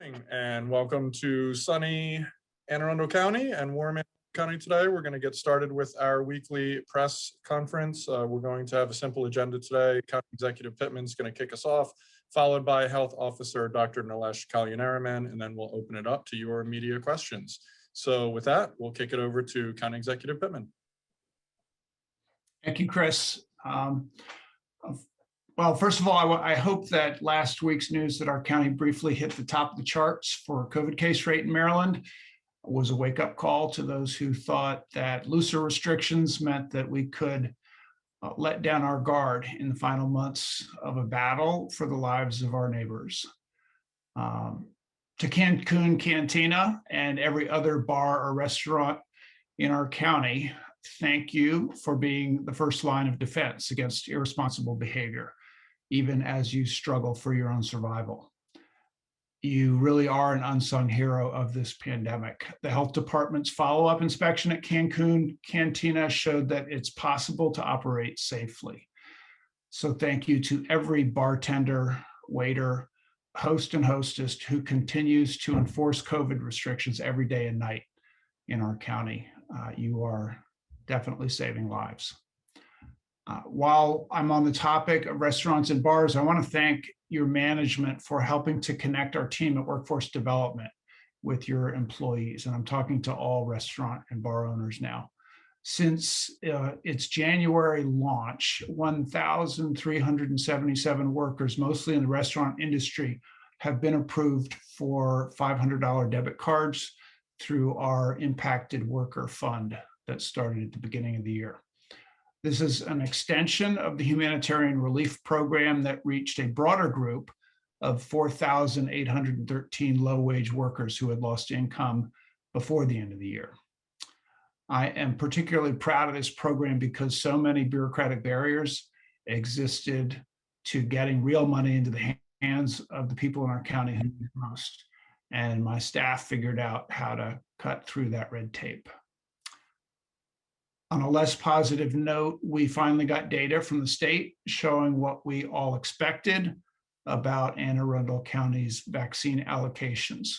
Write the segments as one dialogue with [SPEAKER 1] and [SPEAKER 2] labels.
[SPEAKER 1] And welcome to sunny Anne Arundel County and warm Anne Arundel County today. We're going to get started with our weekly press conference. We're going to have a simple agenda today. County Executive Pittman's going to kick us off, followed by Health Officer Dr. Nilesh Kalyanaraman, and then we'll open it up to your media questions. So with that, we'll kick it over to County Executive Pittman.
[SPEAKER 2] Thank you, Chris. Well, first of all, I hope that last week's news that our county briefly hit the top of the charts for COVID case rate in Maryland was a wake-up call to those who thought that looser restrictions meant that we could let down our guard in the final months of a battle for the lives of our neighbors. To Cancun Cantina and every other bar or restaurant in our county, thank you for being the first line of defense against irresponsible behavior, even as you struggle for your own survival. You really are an unsung hero of this pandemic. The health department's follow-up inspection at Cancun Cantina showed that it's possible to operate safely. So thank you to every bartender, waiter, host, and hostess who continues to enforce COVID restrictions every day and night in our county. You are definitely saving lives. While I'm on the topic of restaurants and bars, I want to thank your management for helping to connect our team at Workforce Development with your employees. And I'm talking to all restaurant and bar owners now. Since its January launch, 1,377 workers, mostly in the restaurant industry, have been approved for $500 debit cards through our Impacted Worker Fund that started at the beginning of the year. This is an extension of the humanitarian relief program that reached a broader group of 4,813 low-wage workers who had lost income before the end of the year. I am particularly proud of this program because so many bureaucratic barriers existed to getting real money into the hands of the people in our county who need it most. And my staff figured out how to cut through that red tape. On a less positive note, we finally got data from the state showing what we all expected about Anne Arundel County's vaccine allocations.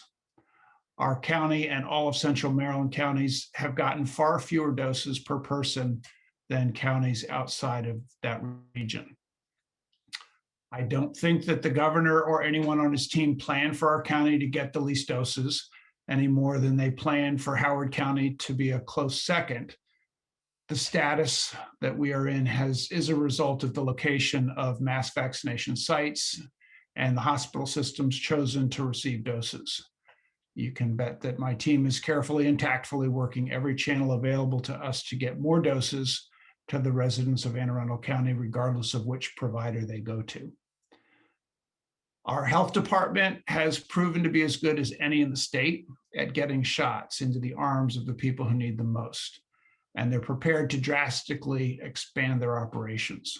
[SPEAKER 2] Our county and all of Central Maryland counties have gotten far fewer doses per person than counties outside of that region. I don't think that the governor or anyone on his team planned for our county to get the least doses any more than they planned for Howard County to be a close second. The status that we are in is a result of the location of mass vaccination sites and the hospital systems chosen to receive doses. You can bet that my team is carefully and tactfully working every channel available to us to get more doses to the residents of Anne Arundel County, regardless of which provider they go to. Our health department has proven to be as good as any in the state at getting shots into the arms of the people who need them most, and they're prepared to drastically expand their operations.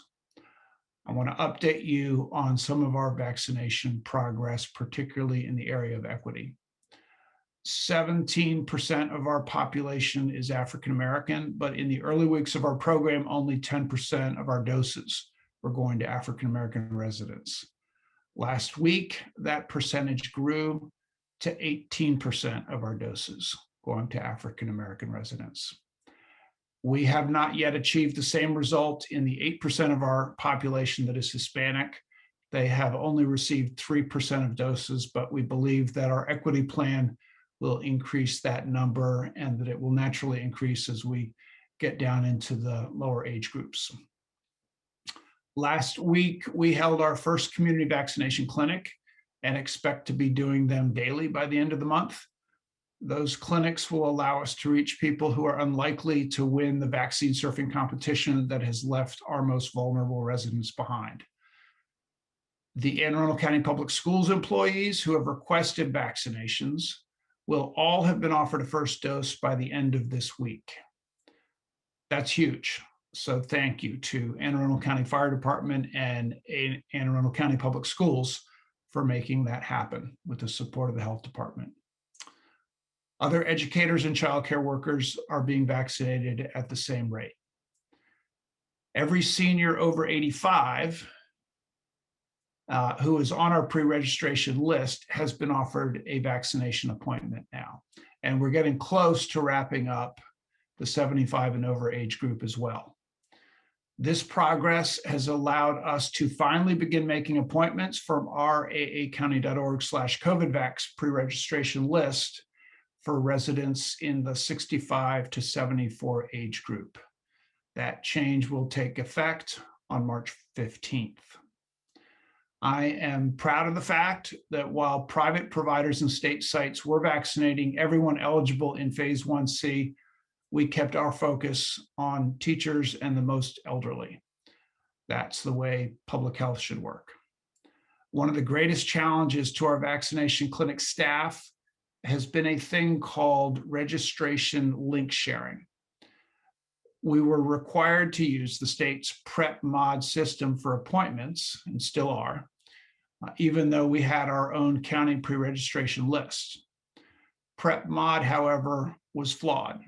[SPEAKER 2] I want to update you on some of our vaccination progress, particularly in the area of equity. 17% of our population is African American, but in the early weeks of our program, only 10% of our doses were going to African American residents. Last week, that percentage grew to 18% of our doses going to African American residents. We have not yet achieved the same result in the 8% of our population that is Hispanic. They have only received 3% of doses, but we believe that our equity plan will increase that number and that it will naturally increase as we get down into the lower age groups. Last week, we held our first community vaccination clinic and expect to be doing them daily by the end of the month. Those clinics will allow us to reach people who are unlikely to win the vaccine surfing competition that has left our most vulnerable residents behind. The Anne Arundel County Public Schools employees who have requested vaccinations will all have been offered a first dose by the end of this week. That's huge. So thank you to Anne Arundel County Fire Department and Anne Arundel County Public Schools for making that happen with the support of the health department. Other educators and childcare workers are being vaccinated at the same rate. Every senior over 85 who is on our pre-registration list, has been offered a vaccination appointment now. And we're getting close to wrapping up the 75 and over age group as well. This progress has allowed us to finally begin making appointments from our aacounty.org/COVIDVax pre-registration list for residents in the 65 to 74 age group. That change will take effect on March 15th. I am proud of the fact that while private providers and state sites were vaccinating everyone eligible in phase 1C, we kept our focus on teachers and the most elderly. That's the way public health should work. One of the greatest challenges to our vaccination clinic staff has been a thing called registration link sharing. We were required to use the state's PrEP mod system for appointments, and still are, even though we had our own county pre-registration list. PrEP mod, however, was flawed.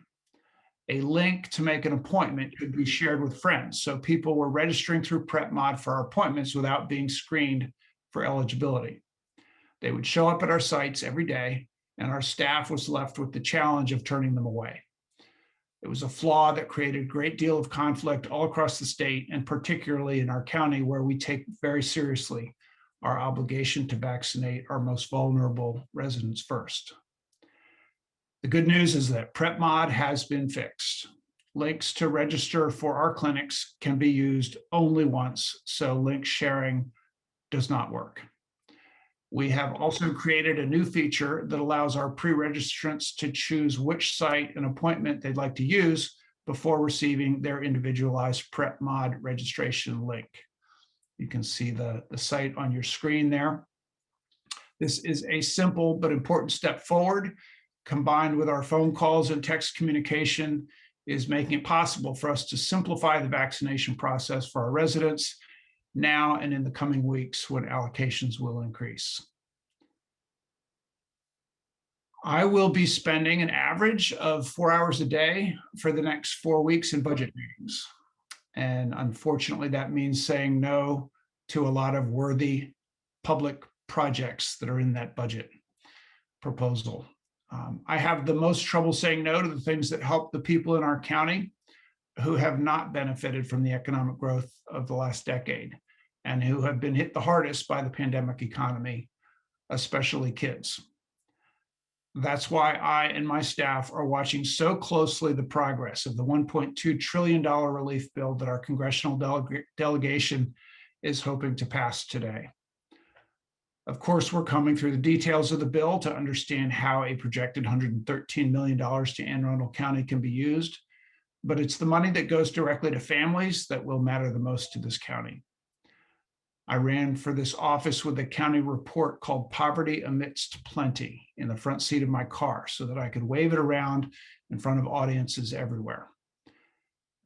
[SPEAKER 2] A link to make an appointment could be shared with friends, so people were registering through PrEP mod for our appointments without being screened for eligibility. They would show up at our sites every day, and our staff was left with the challenge of turning them away. It was a flaw that created a great deal of conflict all across the state, and particularly in our county, where we take very seriously our obligation to vaccinate our most vulnerable residents first. The good news is that PrEP mod has been fixed. Links to register for our clinics can be used only once, so link sharing does not work. We have also created a new feature that allows our pre-registrants to choose which site and appointment they'd like to use before receiving their individualized PrEP mod registration link. You can see the site on your screen there. This is a simple but important step forward. Combined with our phone calls and text communication, is making it possible for us to simplify the vaccination process for our residents now and in the coming weeks when allocations will increase. I will be spending an average of 4 hours a day for the next 4 weeks in budget meetings. And unfortunately, that means saying no to a lot of worthy public projects that are in that budget proposal. I have the most trouble saying no to the things that help the people in our county who have not benefited from the economic growth of the last decade and who have been hit the hardest by the pandemic economy, especially kids. That's why I and my staff are watching so closely the progress of the $1.2 trillion relief bill that our congressional delegation is hoping to pass today. Of course, we're coming through the details of the bill to understand how a projected $113 million to Anne Arundel County can be used, but it's the money that goes directly to families that will matter the most to this county. I ran for this office with a county report called Poverty Amidst Plenty in the front seat of my car so that I could wave it around in front of audiences everywhere.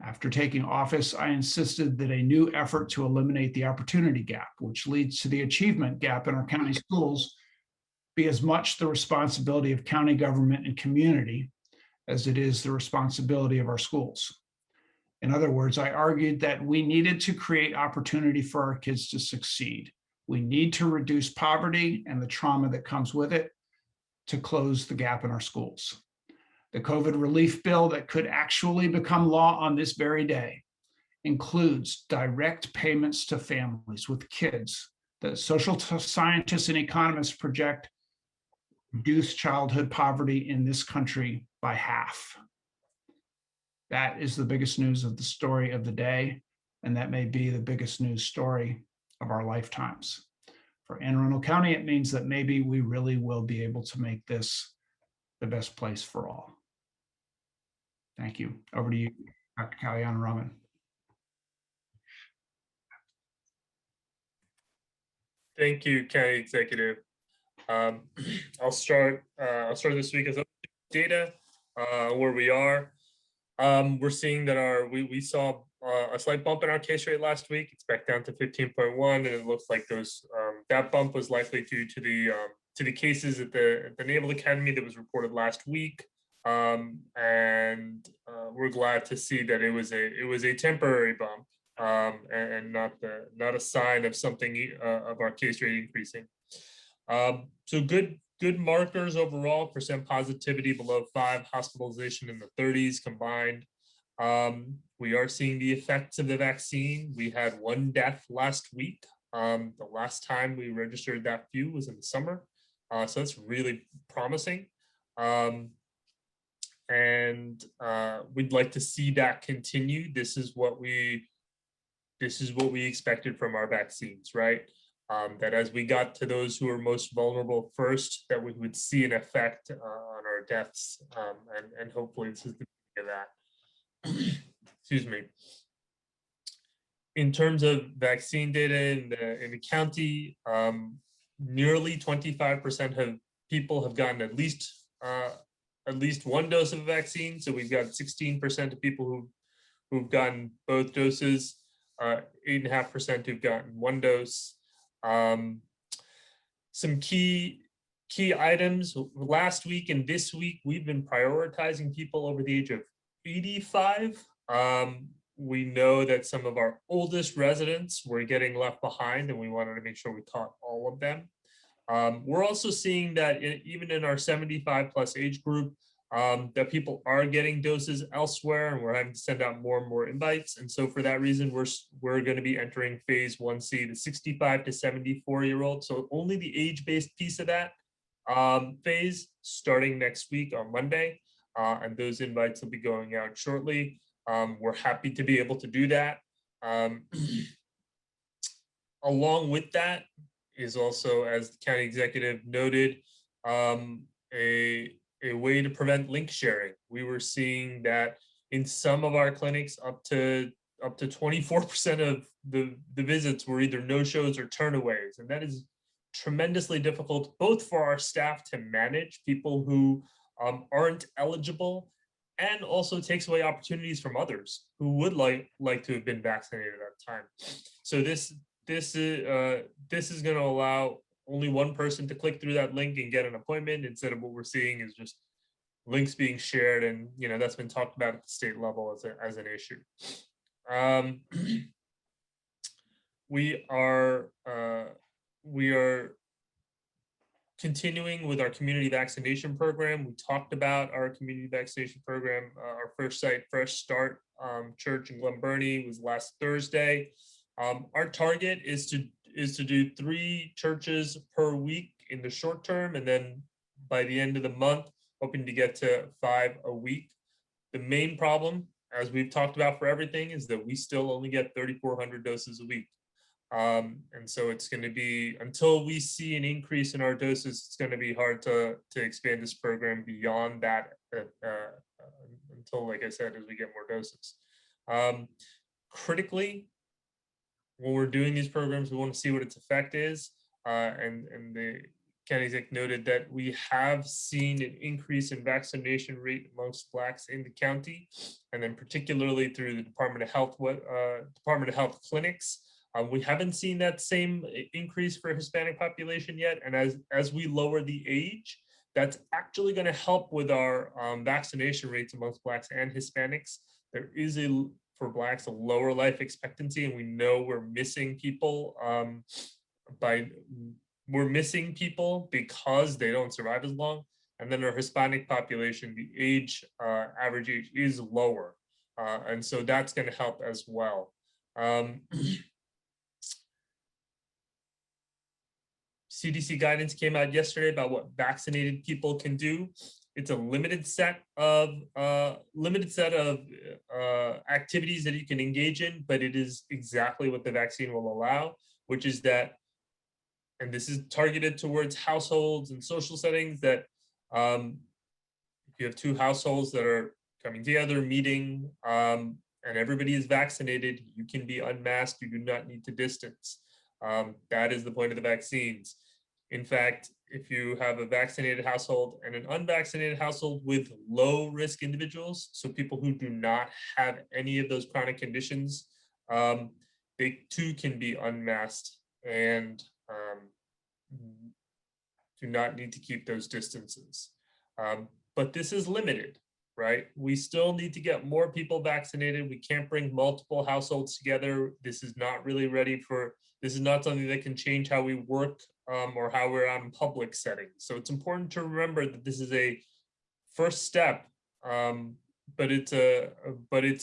[SPEAKER 2] After taking office, I insisted that a new effort to eliminate the opportunity gap, which leads to the achievement gap in our county schools, be as much the responsibility of county government and community as it is the responsibility of our schools. In other words, I argued that we needed to create opportunity for our kids to succeed. We need to reduce poverty and the trauma that comes with it to close the gap in our schools. The COVID relief bill that could actually become law on this very day includes direct payments to families with kids that social scientists and economists project reduce childhood poverty in this country by half. That is the biggest news of the story of the day, and that may be the biggest news story of our lifetimes. For Anne Arundel County, it means that maybe we really will be able to make this the best place for all. Thank you. Over to you, Dr. Kalyan-Raman.
[SPEAKER 3] Thank you, County Executive. I'll start this week as data where we are. We're seeing that we saw a slight bump in our case rate last week. It's back down to 15.1, and it looks like that bump was likely due to the cases at the Naval Academy that was reported last week. And we're glad to see that it was a temporary bump, and not a sign of something of our case rate increasing. So good markers overall. Percent positivity below 5, hospitalization in the 30s combined. We are seeing the effects of the vaccine. We had 1 death last week. The last time we registered that few was in the summer. So that's really promising. And we'd like to see that continue. This is what we expected from our vaccines, right? That as we got to those who are most vulnerable first, that we would see an effect on our deaths, and hopefully this is the beginning of that. Excuse me. In terms of vaccine data in the county, nearly 25% of people have gotten at least 1 dose of a vaccine. So we've got 16% of people who've gotten both doses, 8.5% who've gotten 1 dose. Some key items last week and this week, we've been prioritizing people over the age of 85. We know that some of our oldest residents were getting left behind, and we wanted to make sure we caught all of them. We're also seeing that even in our 75 plus age group, that people are getting doses elsewhere, and we're having to send out more and more invites. And so for that reason, we're going to be entering phase 1C, the 65 to 74-year-old. So only the age-based piece of that phase starting next week on Monday. And those invites will be going out shortly. We're happy to be able to do that. Along with that is also, as the county executive noted, a way to prevent link sharing. We were seeing that in some of our clinics, up to 24% of the visits were either no-shows or turnaways, and that is tremendously difficult both for our staff to manage people who aren't eligible, and also takes away opportunities from others who would like to have been vaccinated at that time. So this is going to allow only one person to click through that link and get an appointment, instead of what we're seeing is just links being shared, and that's been talked about at the state level as an issue. We are continuing with our community vaccination program. We talked about our community vaccination program. Our first site, Fresh Start Church in Glen Burnie, was last Thursday. Our target is to do 3 churches per week in the short term, and then by the end of the month, hoping to get to 5 a week. The main problem, as we've talked about for everything, is that we still only get 3,400 doses a week. And so it's going to be, until we see an increase in our doses, it's going to be hard to expand this program beyond that until, like I said, as we get more doses. Critically, when we're doing these programs, we want to see what its effect is. And the county exec noted that we have seen an increase in vaccination rate amongst Blacks in the county, and then particularly through the Department of Health clinics. We haven't seen that same increase for Hispanic population yet, and as we lower the age, that's actually going to help with our vaccination rates amongst Blacks and Hispanics. There is for Blacks a lower life expectancy, and we know we're missing people because they don't survive as long. And then our Hispanic population, the average age is lower, and so that's going to help as well. CDC guidance came out yesterday about what vaccinated people can do. It's a limited set of activities that you can engage in, but it is exactly what the vaccine will allow, which is that, and this is targeted towards households and social settings, that if you have 2 households that are coming together, meeting, and everybody is vaccinated, you can be unmasked. You do not need to distance. That is the point of the vaccines. In fact, if you have a vaccinated household and an unvaccinated household with low risk individuals, so people who do not have any of those chronic conditions, they too can be unmasked and do not need to keep those distances. But this is limited, right? We still need to get more people vaccinated. We can't bring multiple households together. This is not really ready for, this is not something that can change how we work or how we're out in public settings. So it's important to remember that this is a first step, but it's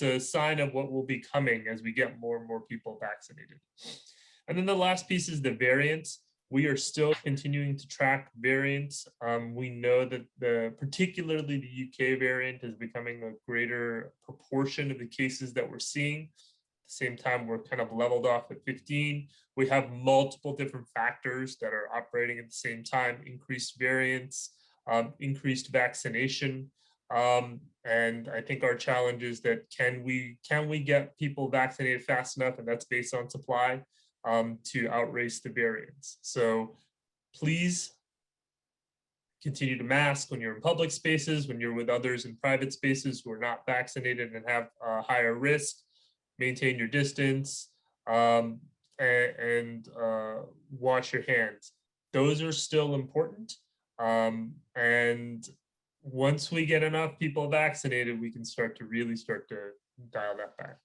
[SPEAKER 3] a sign of what will be coming as we get more and more people vaccinated. And then the last piece is the variants. We are still continuing to track variants. We know that particularly the UK variant is becoming a greater proportion of the cases that we're seeing. At the same time, we're kind of leveled off at 15. We have multiple different factors that are operating at the same time: increased variants, increased vaccination. And I think our challenge is that can we get people vaccinated fast enough, and that's based on supply, to outrace the variants. So please continue to mask when you're in public spaces, when you're with others in private spaces who are not vaccinated and have a higher risk. Maintain your distance, and wash your hands. Those are still important. And once we get enough people vaccinated, we can really start to dial that back.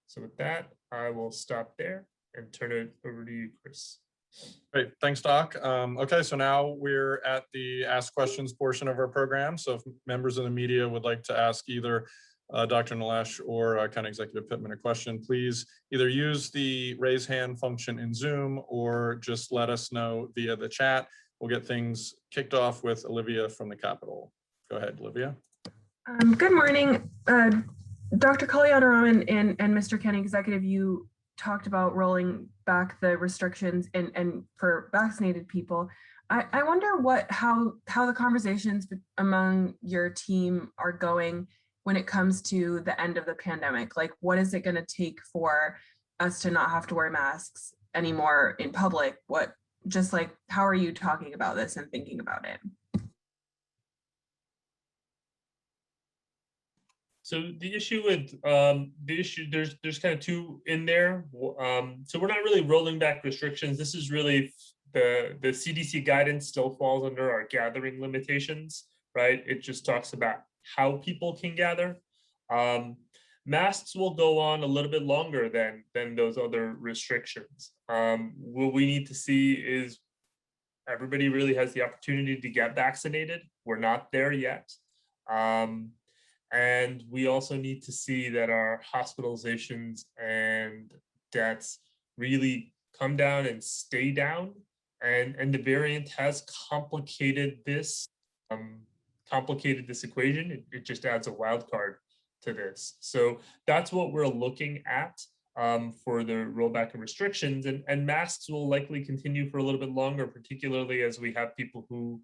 [SPEAKER 3] So with that, I will stop there and turn it over to you, Chris.
[SPEAKER 1] Great, thanks, Doc. Okay, so now we're at the Ask Questions portion of our program. So if members of the media would like to ask either Dr. Nalesh or County Executive Pittman a question, please either use the raise hand function in Zoom or just let us know via the chat. We'll get things kicked off with Olivia from the Capitol. Go ahead, Olivia.
[SPEAKER 4] Good morning, Dr. Kalyadaraman and Mr. County Executive. You talked about rolling back the restrictions and for vaccinated people. I wonder how the conversations among your team are going when it comes to the end of the pandemic. Like, what is it going to take for us to not have to wear masks anymore in public? How are you talking about this and thinking about it?
[SPEAKER 3] So the issue with there's kind of two in there. So we're not really rolling back restrictions. This is really the CDC guidance still falls under our gathering limitations, right? It just talks about how people can gather. Masks will go on a little bit longer than those other restrictions. What we need to see is everybody really has the opportunity to get vaccinated. We're not there yet. And we also need to see that our hospitalizations and deaths really come down and stay down. And the variant has complicated this equation. It just adds a wild card to this. So that's what we're looking at for the rollback of restrictions. And masks will likely continue for a little bit longer, particularly as we have people who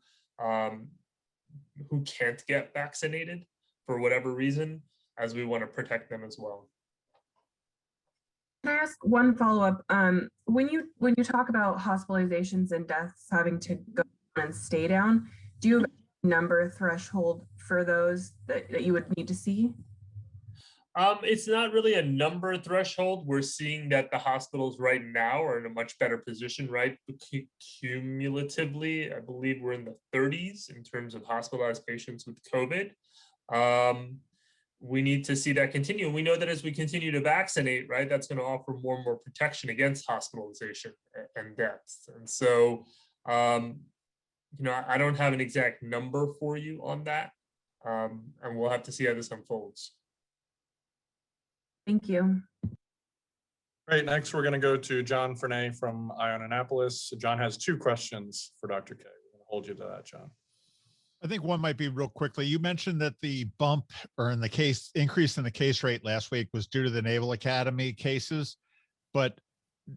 [SPEAKER 3] can't get vaccinated for whatever reason, as we want to protect them as well.
[SPEAKER 4] Can I ask one follow-up? When you talk about hospitalizations and deaths having to go down and stay down, do you have a number threshold for those that you would need to see?
[SPEAKER 3] It's not really a number threshold. We're seeing that the hospitals right now are in a much better position, right? Cumulatively, I believe we're in the 30s in terms of hospitalized patients with COVID. We need to see that continue. And we know that as we continue to vaccinate, right, that's going to offer more and more protection against hospitalization and deaths. And so, I don't have an exact number for you on that. And we'll have to see how this unfolds.
[SPEAKER 4] Thank you.
[SPEAKER 1] Great, next we're going to go to John Fernay from Ion Annapolis. John has two questions for Dr. K. We're going to hold you to that, John.
[SPEAKER 5] I think one might be real quickly. You mentioned that the bump or increase in the case rate last week was due to the Naval Academy cases, but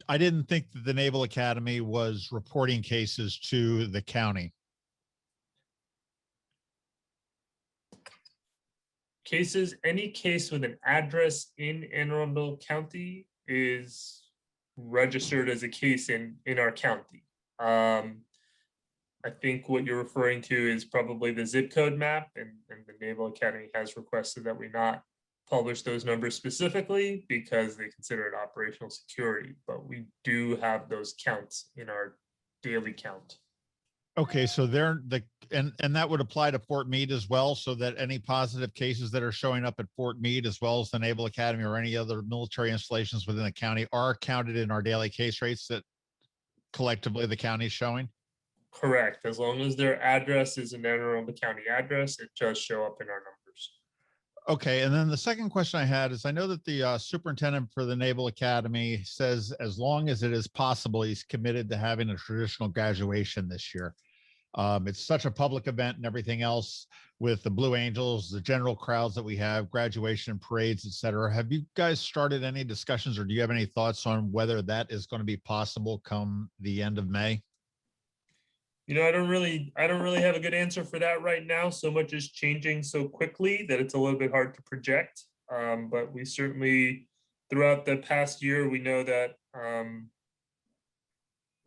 [SPEAKER 5] I didn't think that the Naval Academy was reporting cases to the county.
[SPEAKER 3] Any case with an address in Anne Arundel County is registered as a case in our county. I think what you're referring to is probably the zip code map, and the Naval Academy has requested that we not publish those numbers specifically because they consider it operational security, but we do have those counts in our daily count.
[SPEAKER 5] Okay, so and that would apply to Fort Meade as well, so that any positive cases that are showing up at Fort Meade, as well as the Naval Academy or any other military installations within the county, are counted in our daily case rates that collectively the county is showing?
[SPEAKER 3] Correct. As long as their address is an Anne Arundel County address, it does show up in our numbers.
[SPEAKER 5] Okay, and then the second question I had is, I know that the superintendent for the Naval Academy says as long as it is possible, he's committed to having a traditional graduation this year. It's such a public event and everything else with the Blue Angels, the general crowds that we have, graduation parades, et cetera. Have you guys started any discussions, or do you have any thoughts on whether that is going to be possible come the end of May?
[SPEAKER 3] You know, I don't really have a good answer for that right now. So much is changing so quickly that it's a little bit hard to project. But we certainly, throughout the past year, we know that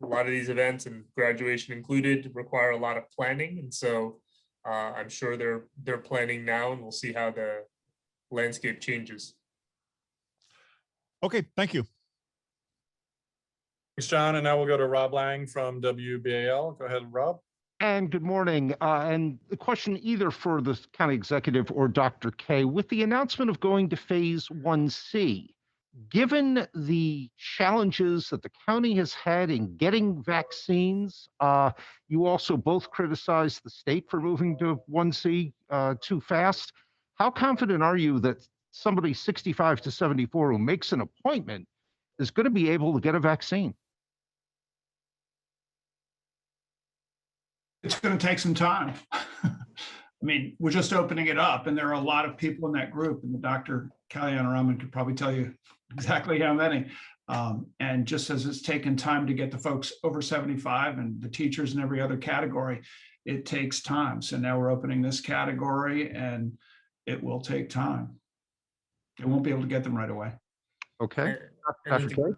[SPEAKER 3] a lot of these events, and graduation included, require a lot of planning. And so I'm sure they're planning now, and we'll see how the landscape changes.
[SPEAKER 5] Okay, thank you.
[SPEAKER 1] Thanks, John. And now we'll go to Rob Lang from WBAL. Go ahead, Rob.
[SPEAKER 6] And good morning. And the question either for the county executive or Dr. K, with the announcement of going to phase 1C, given the challenges that the county has had in getting vaccines, you also both criticized the state for moving to 1C too fast. How confident are you that somebody 65 to 74 who makes an appointment is going to be able to get a vaccine?
[SPEAKER 2] It's going to take some time. I mean, we're just opening it up, and there are a lot of people in that group, and the Dr. Kalyanaraman could probably tell you exactly how many. And just as it's taken time to get the folks over 75 and the teachers in every other category, it takes time. So now we're opening this category, and it will take time. They won't be able to get them right away.
[SPEAKER 6] Okay.
[SPEAKER 3] And,
[SPEAKER 6] Dr. K?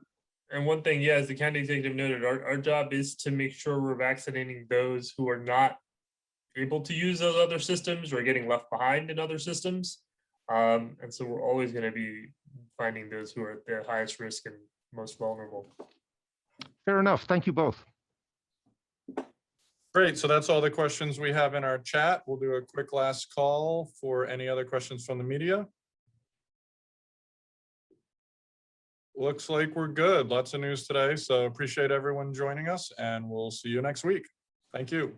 [SPEAKER 3] and one thing, yeah, as the county executive noted, our job is to make sure we're vaccinating those who are not able to use those other systems or getting left behind in other systems. And so we're always going to be finding those who are at the highest risk and most vulnerable.
[SPEAKER 6] Fair enough. Thank you both.
[SPEAKER 1] Great. So that's all the questions we have in our chat. We'll do a quick last call for any other questions from the media. Looks like we're good. Lots of news today. So appreciate everyone joining us, and we'll see you next week. Thank you.